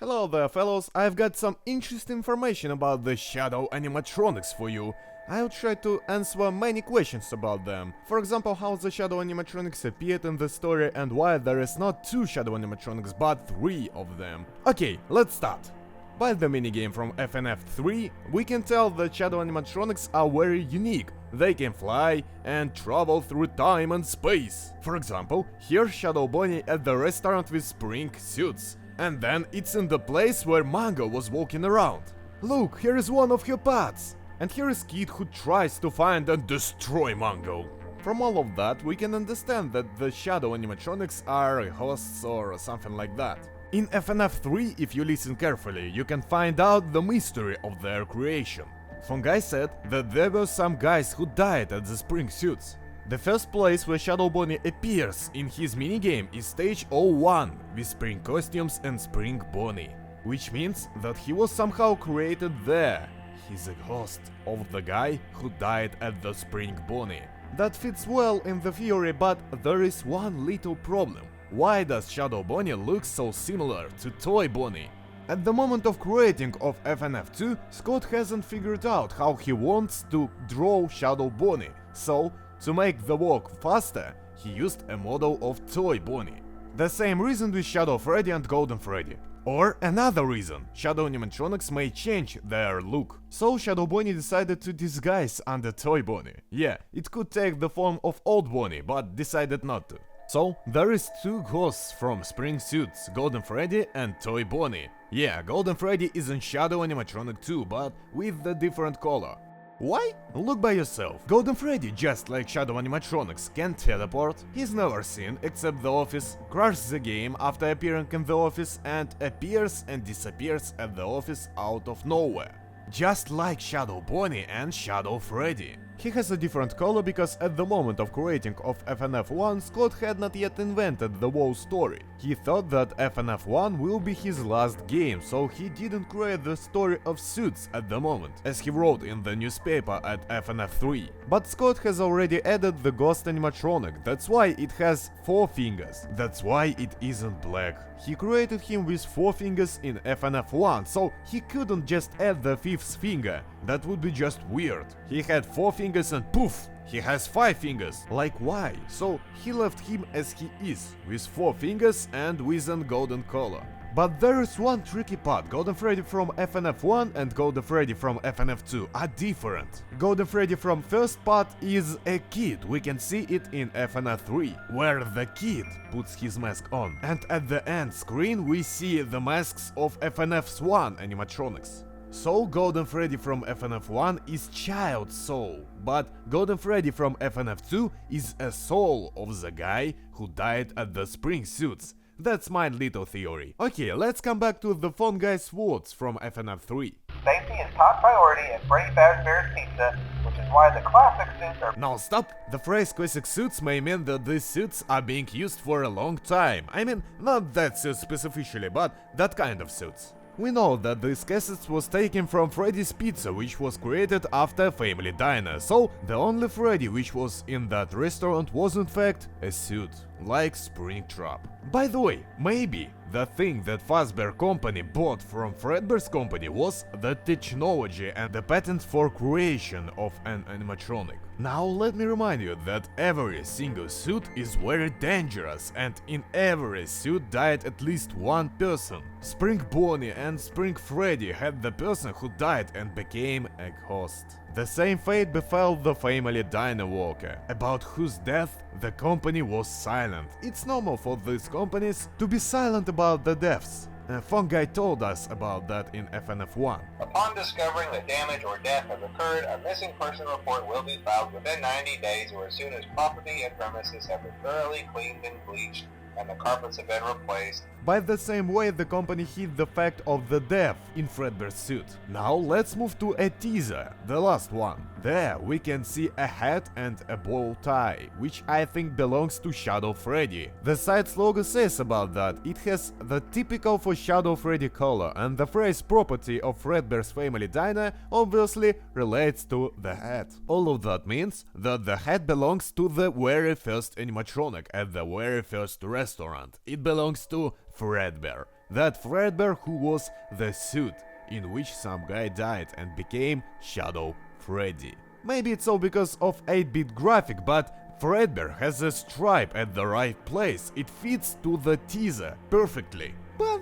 Hello there fellows, I've got some interesting information about the Shadow animatronics for you. I'll try to answer many questions about them. For example, how the Shadow animatronics appeared in the story and why there is not 2 Shadow animatronics but 3 of them. Okay, let's start. By the minigame from FNAF 3, we can tell that Shadow animatronics are very unique. They can fly and travel through time and space. For example, here's Shadow Bonnie at the restaurant with spring suits. And then it's in the place where Mango was walking around. Look, here is one of her pets. And here is Kid who tries to find and destroy Mango. From all of that, we can understand that the Shadow animatronics are hosts or something like that. In FNAF 3, if you listen carefully, you can find out the mystery of their creation. Fungi said that there were some guys who died at the spring suits. The first place where Shadow Bonnie appears in his minigame is stage 01, with spring costumes and spring Bonnie. Which means that he was somehow created there. He's a ghost of the guy who died at the spring Bonnie. That fits well in the theory, but there is one little problem. Why does Shadow Bonnie look so similar to Toy Bonnie? At the moment of creating of FNAF 2, Scott hasn't figured out how he wants to draw Shadow Bonnie, so to make the work faster, he used a model of Toy Bonnie. The same reason with Shadow Freddy and Golden Freddy. Or another reason, Shadow animatronics may change their look. So Shadow Bonnie decided to disguise under Toy Bonnie. Yeah, it could take the form of Old Bonnie, but decided not to. So there is 2 ghosts from spring suits, Golden Freddy and Toy Bonnie. Yeah, Golden Freddy is in Shadow animatronic too, but with the different color. Why? Look by yourself. Golden Freddy, just like Shadow animatronics, can teleport, he's never seen except the office, crashes the game after appearing in the office and appears and disappears at the office out of nowhere. Just like Shadow Bonnie and Shadow Freddy. He has a different color because at the moment of creating of FNAF 1, Scott had not yet invented the whole story. He thought that FNAF 1 will be his last game, so he didn't create the story of suits at the moment, as he wrote in the newspaper at FNAF 3. But Scott has already added the ghost animatronic, that's why it has 4 fingers, that's why it isn't black. He created him with 4 fingers in FNAF 1, so he couldn't just add the 5th finger, that would be just weird. He had 4 fingers and poof! He has 5 fingers. Like why? So he left him as he is, with 4 fingers and with a golden color. But there is one tricky part. Golden Freddy from FNAF 1 and Golden Freddy from FNAF 2 are different. Golden Freddy from first part is a kid, we can see it in FNAF 3, where the kid puts his mask on. And at the end screen we see the masks of FNAF 1 animatronics. So Golden Freddy from FNAF 1 is child soul, but Golden Freddy from FNAF 2 is a soul of the guy who died at the spring suits. That's my little theory. Okay, let's come back to the fun guy's words from FNAF 3. Safety is top priority at Freddy Fazbear's Pizza, which is why the classic suits are... Now stop! The phrase classic suits may mean that these suits are being used for a long time. I mean, not that suit specifically, but that kind of suits. We know that this cassette was taken from Freddy's Pizza, which was created after Family Diner, so the only Freddy which was in that restaurant was in fact a suit, like Springtrap. By the way, maybe the thing that Fazbear Company bought from Fredbear's Company was the technology and the patent for creation of an animatronic. Now let me remind you that every single suit is very dangerous, and in every suit died at least one person. Spring Bonnie and Spring Freddy had the person who died and became a ghost. The same fate befell the family Diner Walker, about whose death the company was silent. It's normal for these companies to be silent about the deaths. Fungi told us about that in FNAF 1. Upon discovering that damage or death has occurred, a missing person report will be filed within 90 days or as soon as property and premises have been thoroughly cleaned and bleached and the carpets have been replaced. By the same way the company hid the fact of the death in Fredbear's suit. Now let's move to a teaser, the last one. There we can see a hat and a bow tie, which I think belongs to Shadow Freddy. The site's logo says about that, it has the typical for Shadow Freddy color, and the phrase property of Fredbear's Family Diner obviously relates to the hat. All of that means that the hat belongs to the very first animatronic at the very first restaurant. It belongs to Fredbear. that Fredbear who was the suit in which some guy died and became Shadow Freddy. Maybe it's all because of 8-bit graphic, but Fredbear has a stripe at the right place. It fits to the teaser perfectly. But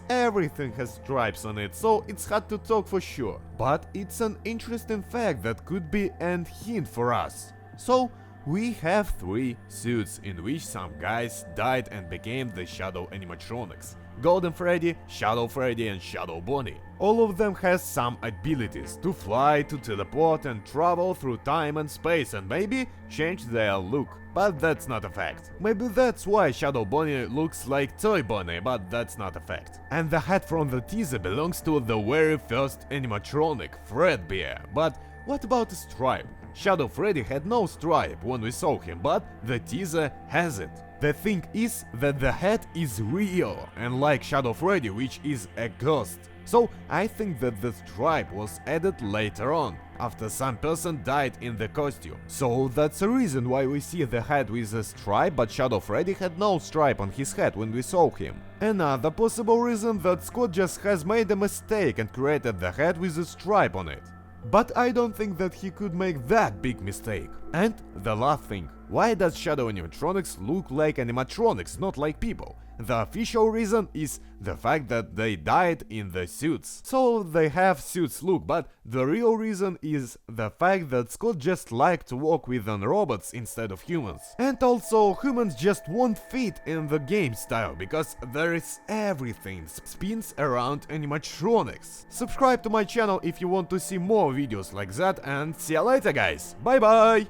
everything has stripes on it, so it's hard to talk for sure. But it's an interesting fact that could be a hint for us. So, we have 3 suits in which some guys died and became the Shadow animatronics. Golden Freddy, Shadow Freddy and Shadow Bonnie. All of them has some abilities to fly, to teleport and travel through time and space and maybe change their look. But that's not a fact. Maybe that's why Shadow Bonnie looks like Toy Bonnie, but that's not a fact. And the hat from the teaser belongs to the very first animatronic, Fredbear. But what about the stripe? Shadow Freddy had no stripe when we saw him, but the teaser has it. The thing is that the hat is real, unlike Shadow Freddy, which is a ghost. So I think that the stripe was added later on, after some person died in the costume. So that's the reason why we see the hat with a stripe, but Shadow Freddy had no stripe on his hat when we saw him. Another possible reason that Scott just has made a mistake and created the hat with a stripe on it. But I don't think that he could make that big mistake. And the last thing, why does Shadow animatronics look like animatronics, not like people? The official reason is the fact that they died in the suits. So they have suits look, but the real reason is the fact that Scott just liked to work with robots instead of humans. And also humans just won't fit in the game style, because there is everything spins around animatronics. Subscribe to my channel if you want to see more videos like that, and see you later guys, bye bye!